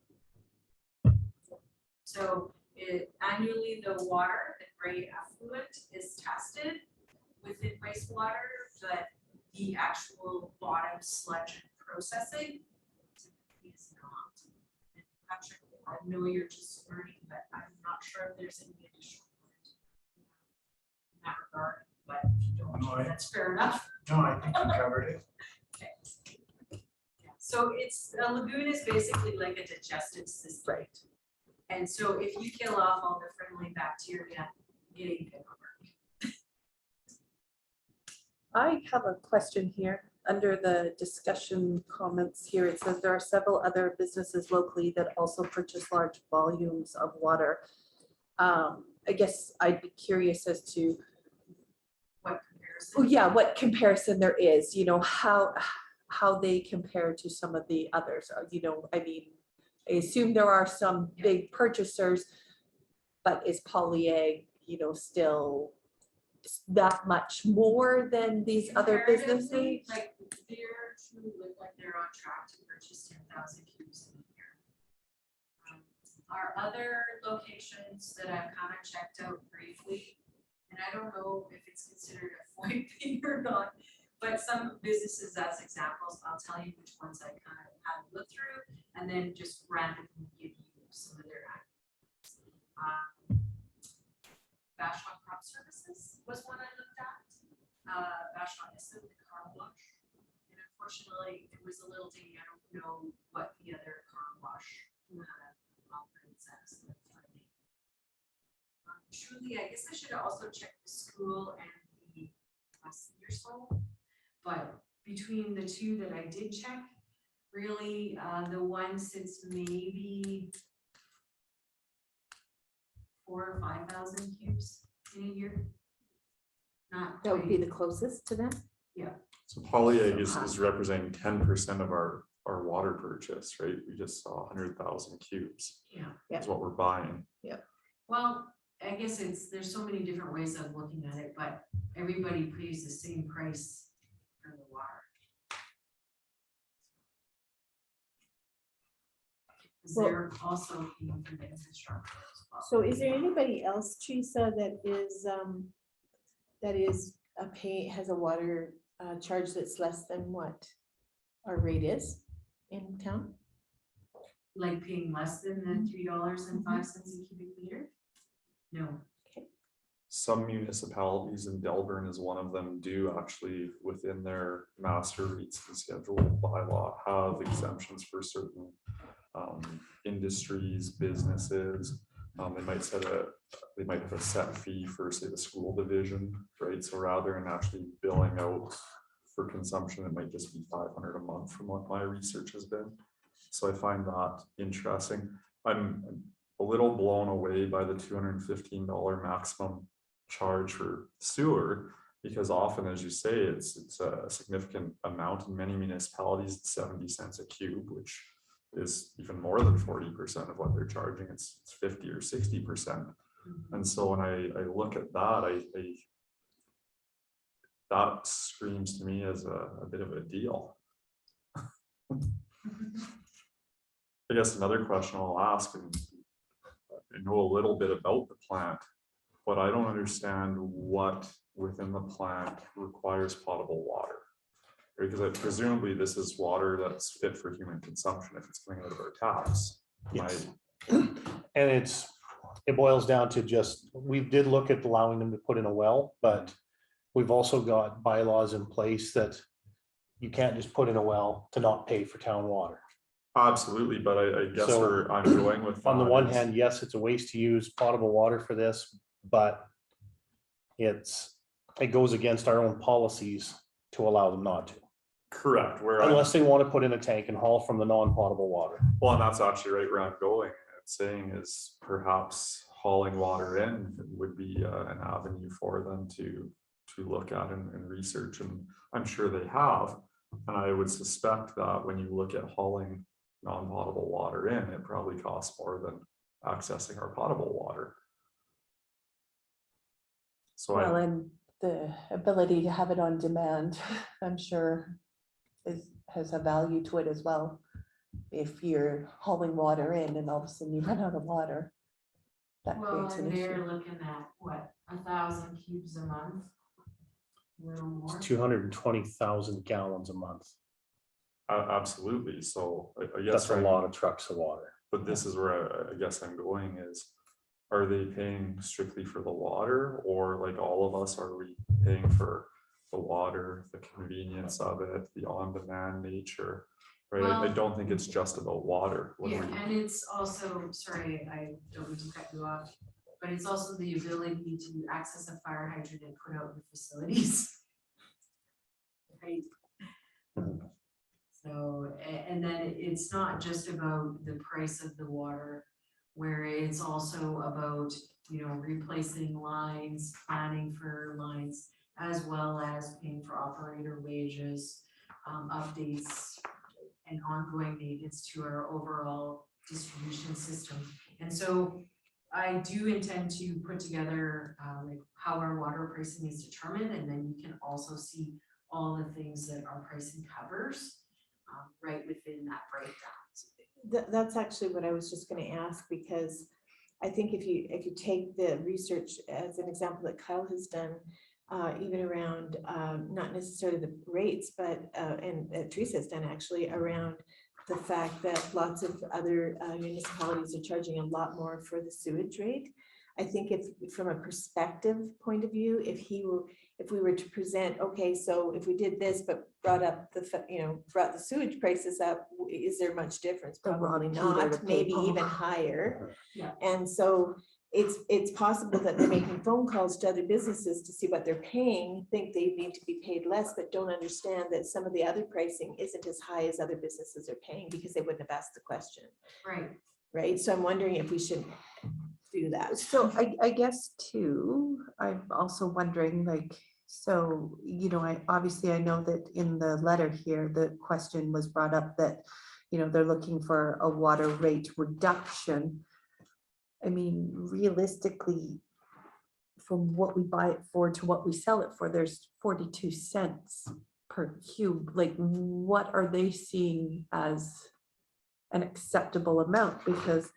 So annually, the water, the gray effluent, is tested within wastewater, but the actual bottom sludge processing is not. And Patrick will I know you're just learning, but I'm not sure if there's any additional. In that regard, but if you don't, that's fair enough. No, I think you covered it. Okay. Yeah, so it's, a lagoon is basically like a digestive system. Right. And so if you kill off all the friendly bacteria, it ain't gonna work. I have a question here. Under the discussion comments here, it says there are several other businesses locally that also purchase large volumes of water. I guess I'd be curious as to, What comparison? oh yeah, what comparison there is, how they compare to some of the others, I mean, I assume there are some big purchasers, but is Polyag, still that much more than these other businesses? Comparatively, like, they're true, look like they're on track to purchase 10,000 cubes in a year. Our other locations that I've kind of checked out briefly, and I don't know if it's considered a FOIP thing or not, but some businesses as examples, I'll tell you which ones I kind of had a look through, and then just randomly give you some of their actions. Bashaw Crop Services was one I looked at. Bashaw is the car wash. And unfortunately, it was a little dingy. I don't know what the other car wash operates as. Truly, I guess I should also check the school and the senior school. But between the two that I did check, really, the one since maybe 4,000 or 5,000 cubes in a year. Not That would be quite. the closest to them. So Polyag is representing 10% of our water purchase, right? We just saw 100,000 cubes Yeah. is what we're buying. Well, I guess there's so many different ways of looking at it, but everybody pays the same price for the water. 'Cause Well- they're also paying for the infrastructure as well. So is there anybody else, Teresa, that is has a water charge that's less than what our rate is in town? Like paying less than the $3.05 a cubic meter? No. Some municipalities, and Delburn is one of them, do actually within their master rates and schedule bylaw have exemptions for certain industries, businesses. They might have a set fee for, say, the school division, right? So rather than actually billing out for consumption, it might just be 500 a month from what my research has been. So I find that interesting. I'm a little blown away by the $215 maximum charge for sewer, because often, as you say, it's a significant amount. In many municipalities, it's 70 cents a cube, which is even more than 40% of what they're charging. It's 50 or 60%. And so when I look at that, that screams to me as a bit of a deal. I guess another question I'll ask, and I know a little bit about the plant, but I don't understand what within the plant requires potable water. Because presumably this is water that's fit for human consumption if it's coming out of our taps. Yes. And it boils down to just, we did look at allowing them to put in a well, but we've also got bylaws in place that you can't just put in a well to not pay for town water. Absolutely, but I guess So, where I'm going with On the that one is- hand, yes, it's a waste to use potable water for this, but it goes against our own policies to allow them not to. Correct, where I'm, Unless they want to put in a tank and haul from the non-potable water. well, and that's actually right where I'm going. It's saying is perhaps hauling water in would be an avenue for them to look at and research, and I'm sure they have. And I would suspect that when you look at hauling non-potable water in, it probably costs more than accessing our potable water. So Well, and the ability to have it on demand, I'm sure has a value to it as well. If you're hauling water in and all of a sudden you run out of water, that Well, creates an and they're issue. looking at what, 1,000 cubes a month? A little more. 220,000 gallons a month. absolutely, so I guess That's a lot of trucks of water. But this is where I guess I'm going is, are they paying strictly for the water, or like all of us, are we paying for the water, the convenience of it, the on-demand nature? Right, I Well- don't think it's just about water. When Yeah, we- and it's also, sorry, I don't mean to cut you off, but it's also the ability to access a fire hydrant and put out the facilities. Right? So, and then it's not just about the price of the water, where it's also about, you know, replacing lines, planning for lines, as well as paying for operator wages, updates, and ongoing maintenance to our overall distribution system. And so I do intend to put together like how our water pricing is determined, and then you can also see all the things that our pricing covers right within that breakdown. That's actually what I was just gonna ask, because I think if you take the research as an example that Kyle has done, even around, not necessarily the rates, but, and Teresa has done actually, around the fact that lots of other municipalities are charging a lot more for the sewage rate. I think if, from a perspective point of view, if we were to present, okay, so if we did this, but brought up brought the sewage prices up, is there much difference? The Rob Probably Peter not, to maybe pay. even higher. Yeah. And so it's possible that they're making phone calls to other businesses to see what they're paying, think they need to be paid less, but don't understand that some of the other pricing isn't as high as other businesses are paying because they wouldn't have asked the question, Right. right? So I'm wondering if we should do that. So I guess too, I'm also wondering, like, so, you know, I know that in the letter here, the question was brought up that, you know, they're looking for a water rate reduction. I mean, realistically, from what we buy it for to what we sell it for, there's 42 cents per cube. Like, what are they seeing as an acceptable amount? Because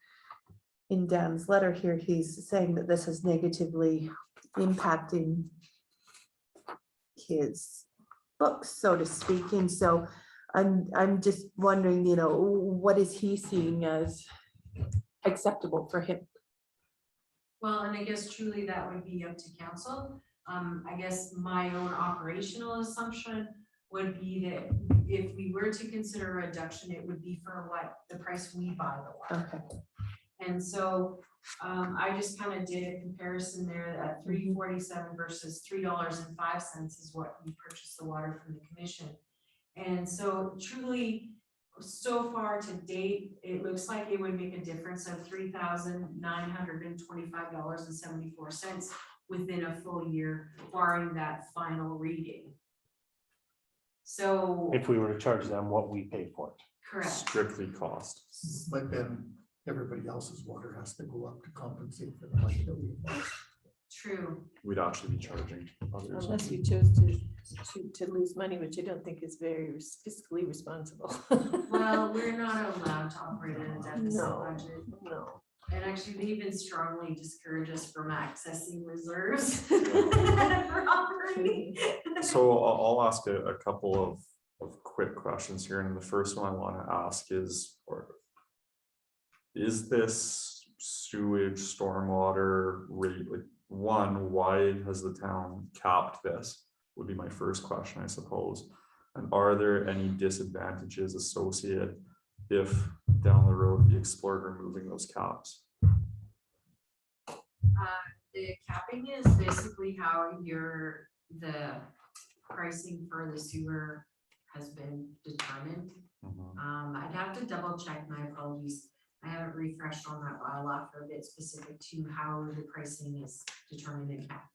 in Dan's letter here, he's saying that this is negatively impacting his books, so to speak. And so I'm just wondering, you know, what is he seeing as acceptable for him? Well, and I guess truly that would be up to council. I guess my own operational assumption would be that if we were to consider a reduction, it would be for what the price we buy the water. Okay. And so I just kind of did a comparison there at $3.47 versus $3.05 is what we purchased the water from the commission. And so truly, so far to date, it looks like it would make a difference of $3,925.74 within a full year, barring that final reading. So, If we were to charge them what we pay for it. correct. Strictly cost. But then everybody else's water has to go up to compensate for the money that we. True. We'd actually be charging others. Unless you chose to lose money, which I don't think is very fiscally responsible. Well, we're not allowed to operate in a deficit No. budget. No. And actually, they even strongly discourage us from accessing reserves for operating. So I'll ask a couple of quick questions here, and the first one I want to ask is this sewage stormwater rate, like, one, why has the town capped this? Would be my first question, I suppose. And are there any disadvantages associated if down the road we explored removing those caps? The capping is basically how the pricing for the sewer has been determined. I'd have to double check, my apologies. I haven't refreshed on that bylaw for a bit specific to how the pricing is determined and capped.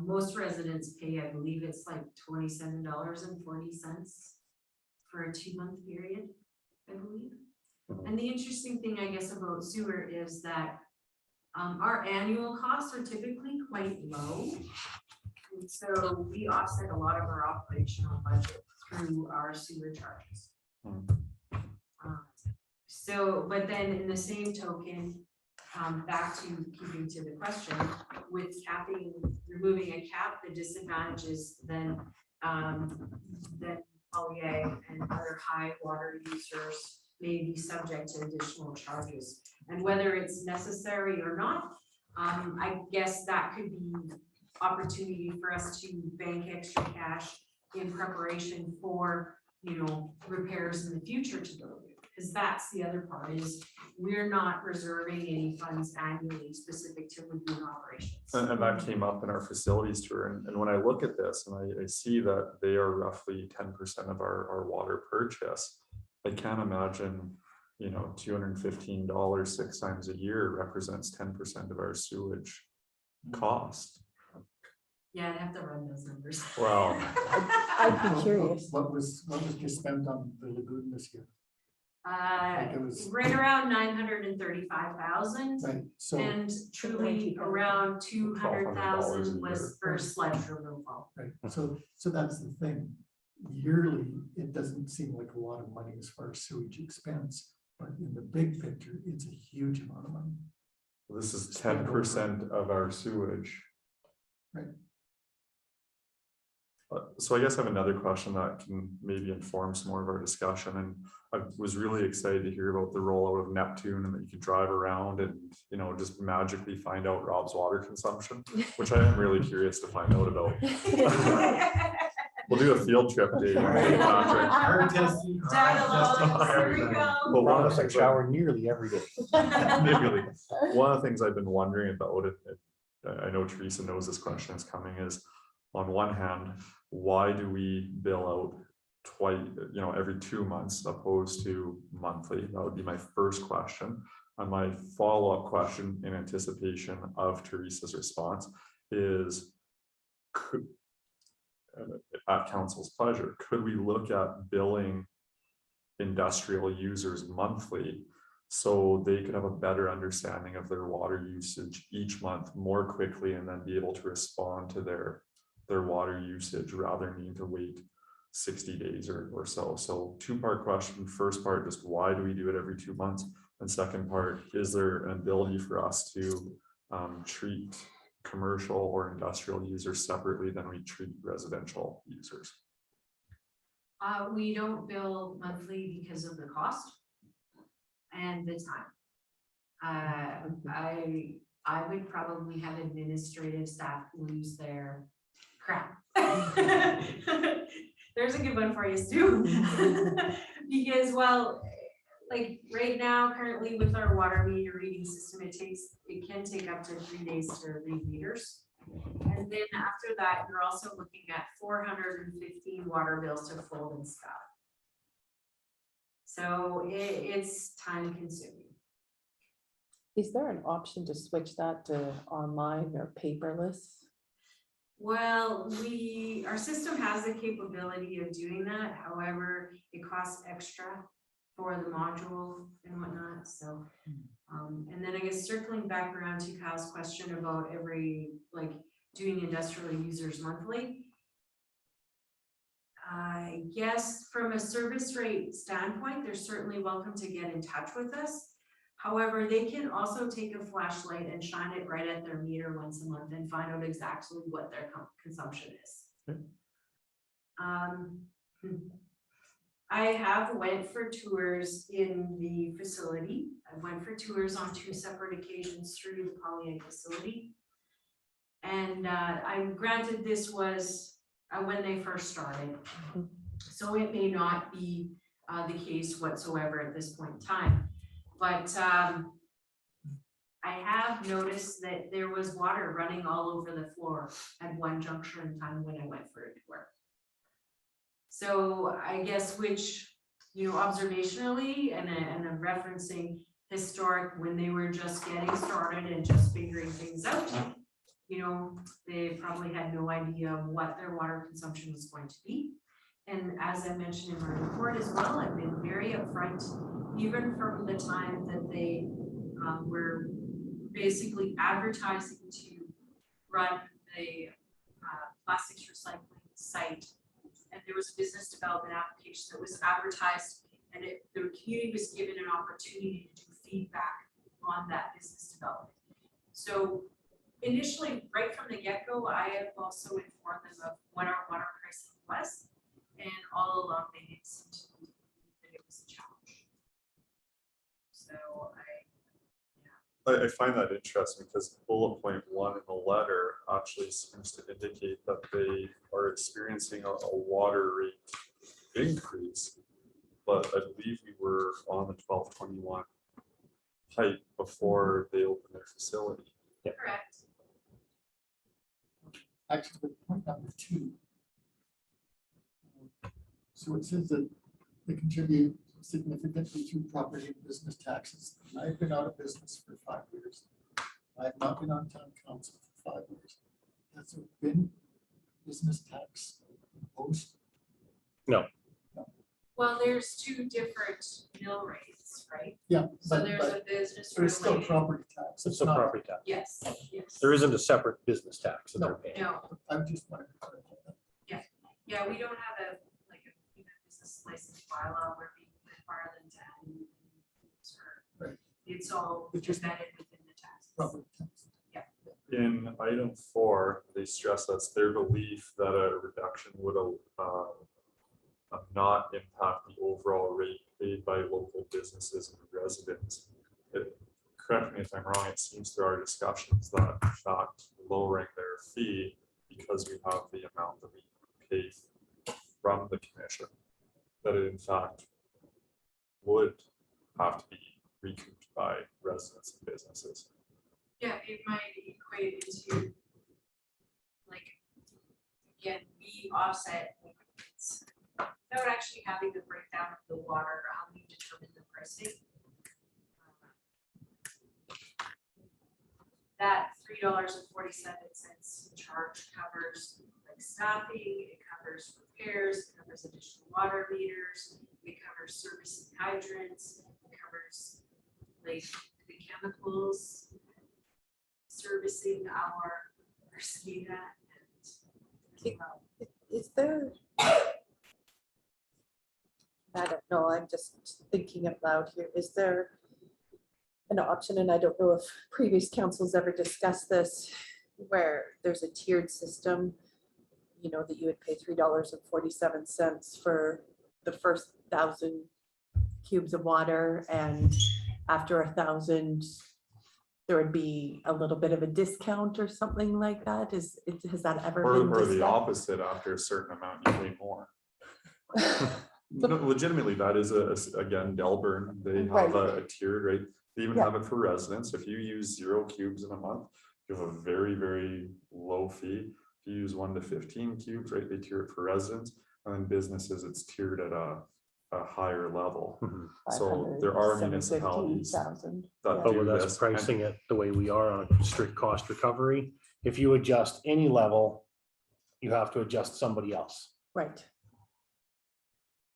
Most residents pay, I believe it's like $27.40 for a 2-month period, I believe. And the interesting thing, I guess, about sewer is that our annual costs are typically quite low. And so we offset a lot of our operational budget through our sewer charges. But then in the same token, back to keeping to the question, with capping, removing a cap, the disadvantages then Polyag and other high water users may be subject to additional charges. And whether it's necessary or not, I guess that could be opportunity for us to bank extra cash in preparation for, repairs in the future to go. Because that's the other part is we're not reserving any funds annually specific to lagoon operations. And that came up in our facilities tour. And when I look at this and I see that they are roughly 10% of our water purchase, I can't imagine, $215 6 times a year represents 10% of our sewage cost. Yeah, I'd have to run those numbers. Well, I'd be curious. What was just spent on the lagoon this year? It was Right around 935,000. right, so, And truly around 200,000 was for sledge removal. right, so that's the thing. Yearly, it doesn't seem like a lot of money as far as sewage expense, but in the big picture, it's a huge amount of money. this is 10% of our sewage. Right. So I guess I have another question that can maybe inform some more of our discussion. And I was really excited to hear about the rollout of Neptune and that you can drive around and, just magically find out Rob's water consumption, which I am really curious to find out about. We'll do a field trip, Dave. Data logs, here we go. But one of the I things shower nearly every day. Maybe. One of the things I've been wondering about it, I know Teresa knows this question is coming, is on one hand, why do we bill out twice, every 2 months opposed to monthly? That would be my first question. And my follow-up question in anticipation of Teresa's response is, at council's pleasure, could we look at billing industrial users monthly so they could have a better understanding of their water usage each month more quickly and then be able to respond to their water usage rather than needing to wait 60 days or so. So two-part question. First part, just why do we do it every 2 months? And second part, is there an ability for us to treat commercial or industrial users separately than we treat residential users? We don't bill monthly because of the cost and the time. I would probably have administrative staff lose their crap. There's a good one for you, Stu. Because like right now, currently with our water meter reading system, it can take up to 3 days to read meters. And then after that, you're also looking at 415 water bills to fold and stuff. So it's time consuming. Is there an option to switch that to online or paperless? Well, our system has the capability of doing that. However, it costs extra for the module and whatnot. So, and then I guess circling back around to Kyle's question about doing industrial users monthly. I guess from a service rate standpoint, they're certainly welcome to get in touch with us. However, they can also take a flashlight and shine it right at their meter once a month and find out exactly what their consumption is. Okay. I have went for tours in the facility. I went for tours on 2 separate occasions through the Polyag facility. And I'm granted this was when they first started. So it may not be the case whatsoever at this point in time. But I have noticed that there was water running all over the floor at one juncture in time when I went for a tour. So I guess observationally and I'm referencing historic when they were just getting started and just figuring things out, they probably had no idea what their water consumption was going to be. And as I mentioned in my report as well, I've been very upfront, even from the time that they were basically advertising to run the plastics recycling site. And there was a business development application that was advertised, and the community was given an opportunity to do feedback on that business development. So initially, right from the get-go, I have also informed them of what our water pricing was, and all along they didn't seem to believe that it was a challenge. So I find that interesting because bullet point 1 in the letter actually seems to indicate that they are experiencing a water rate increase. But I believe we were on the 1221 height before they opened their facility. correct. Actually, with point number 2. So it says that they contribute significantly to property and business taxes. I've been out of business for 5 years. I've not been on town council for 5 years. Has there been business tax imposed? Well, there's two different mill rates, right? Yeah, So but, there's a but business there's still related. property tax. It's a not- property tax. Yes, yes. There isn't a separate business tax that they're No. paying. No, I'm just wondering. to clarify that. yeah, we don't have a, like, a business license bylaw where we require them to add anything. Right. It's all It's just- embedded within the tax. Property tax. In item 4, they stress that's their belief that a reduction would not impact the overall rate paid by local businesses and residents. Correct me if I'm wrong, it seems through our discussions that in fact lowering their fee because we have the amount that we pay from the commission, that it in fact would have to be recouped by residents and businesses. Yeah, it might equate into, like, again, we offset it's without actually having the breakdown of the water, how we determine the pricing. That $3.47 charge covers like staffing, it covers repairs, it covers additional water meters, it covers servicing hydrants, it covers like the chemicals, servicing our SCADA and. Is there? I don't know, I'm just thinking out loud here. Is there an option, and I don't know if previous councils ever discussed this, where there's a tiered system, you know, that you would pay $3.47 for the first 1,000 cubes of water, and after 1,000, there would be a little bit of a discount or something like that? Has that ever been Or the discussed? opposite, after a certain amount, you pay more. No, legitimately, that is again, Delburn, they have a tiered rate. They even Yeah. have it for residents. If you use 0 cubes in a month, you have a very, very low fee. If you use 1 to 15 cubes, right, they tier it for residents, and then businesses, it's tiered at a higher level. Mhm. So there are 500, municipalities 750,000. that But do with us this. pricing it the way we are on a strict cost recovery, if you adjust any level, you have to adjust somebody else. Right.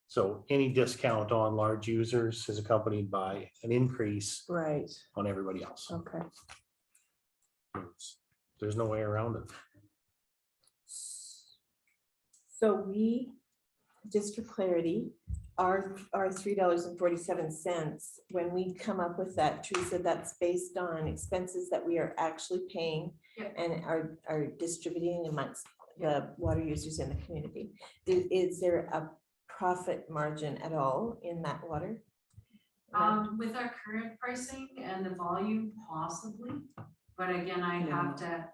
So any discount on large users is accompanied by an increase Right, on everybody else. okay. There's no way around it. So we, just for clarity, our $3.47, when we come up with that, Teresa, that's based on expenses that we are actually paying Yeah. and are distributing amongst the water users in the community. Is there a profit margin at all in that water? With our current pricing and the volume, possibly, but again, I have to,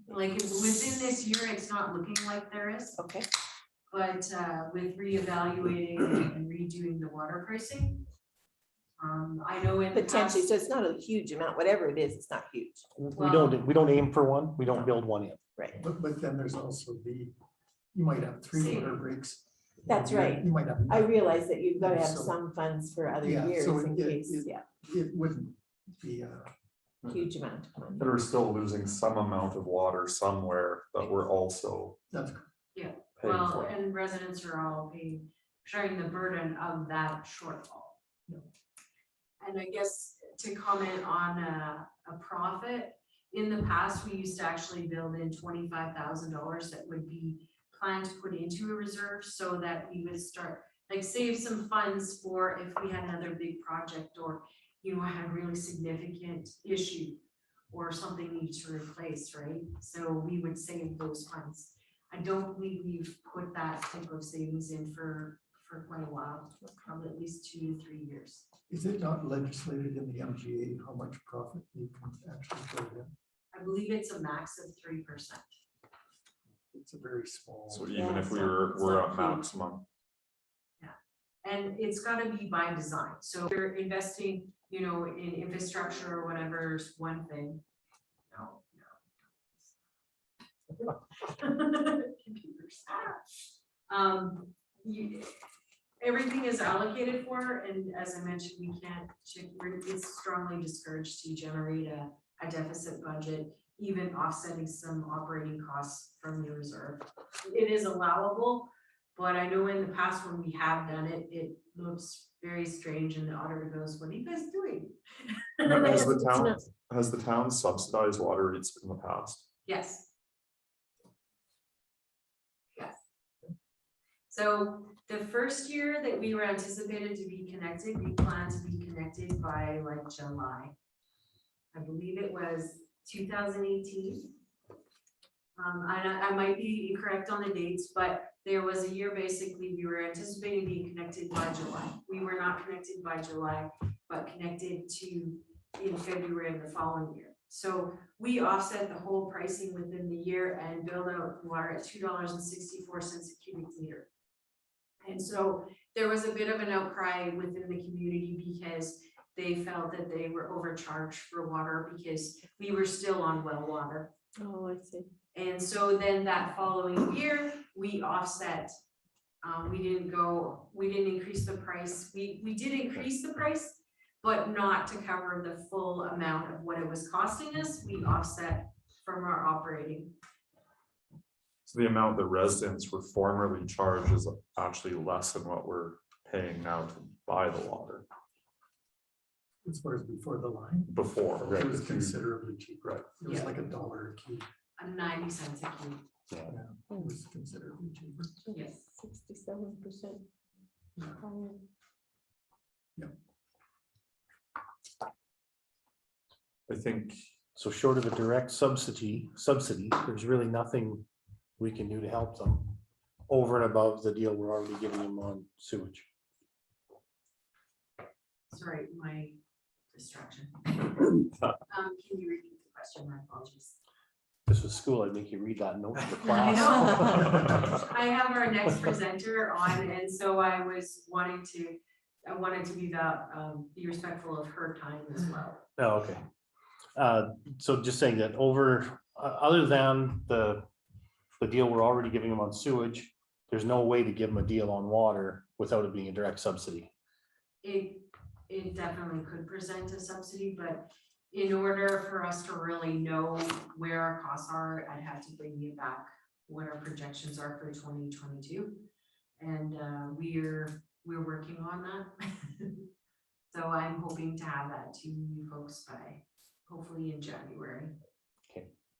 like, within this year, it's not looking like there is. Okay, But with reevaluating and redoing the water pricing, I know in the potentially, past, so it's not a huge amount, whatever it is, it's not huge, We don't aim for one, we don't build one in. right? But then there's also you might have 3 See. water breaks. That's right. You might have. I none. realize that you've got to have So- some funds for other Yeah, years so in it- case, it- yeah, It wouldn't be, huge amount of money. But we're still losing some amount of water somewhere that we're also that's, paying well, for. and residents are all sharing the burden of that shortfall. And I guess to comment on a profit, in the past, we used to actually build in $25,000 that would be planned to put into a reserve so that we would start, like, save some funds for if we had another big project or, you know, had a really significant issue or something needed to replace, right? So we would save those funds. I don't believe we've put that type of savings in for for quite a while, probably at least 2 to 3 years. Is it not legislated in the MGA how much profit you can actually put in? I believe it's a max of 3%. It's a very small. So Yeah, even if it's we not- were, it's we're not at huge. maximum, And it's gotta be by design. So if you're investing, you know, in infrastructure or whatever is one thing. No. Computers. You, everything is allocated for, and as I mentioned, we can't, it's strongly discouraged to generate a deficit budget, even offsetting some operating costs from the reserve. It is allowable, but I know in the past when we have done it, it looks very strange and the auditor goes, what are you guys doing? has the town subsidized water rates in the past? Yes. Yes. So the first year that we were anticipated to be connected, we planned to be connected by like July. I believe it was 2018. I might be incorrect on the dates, but there was a year basically we were anticipating being connected by July. We were not connected by July, but connected to in February of the following year. So we offset the whole pricing within the year and billed out water at $2.64 a cubic meter. And so there was a bit of an outcry within the community because they felt that they were overcharged for water because we were still on well water. Oh, I see. And so then that following year, we offset. We didn't increase the price. We did increase the price, but not to cover the full amount of what it was costing us. We offset from our operating. So the amount that residents were formerly charged is actually less than what we're paying now to buy the water As far as before the line, before, right? it was If you- considerably cheaper. It was Yeah. like $1 a cube. 90 cents a cube. Yeah, it was considerably cheaper. Yes. 67%. I think, So short of a direct subsidy, there's really nothing we can do to help them over and above the deal we're already giving them on sewage. Sorry, my distraction. Can you repeat the question? My apologies. If this was school, I'd make you read that note to the I class. know. I have our next presenter on, and so I wanted to be respectful of her time as well. Oh, okay. So just saying that over, other than the deal we're already giving them on sewage, there's no way to give them a deal on water without it being a direct subsidy. It definitely could present a subsidy, but in order for us to really know where our costs are, I'd have to bring you back what our projections are for 2022. And we're working on that. So I'm hoping to have that to you folks by hopefully in January.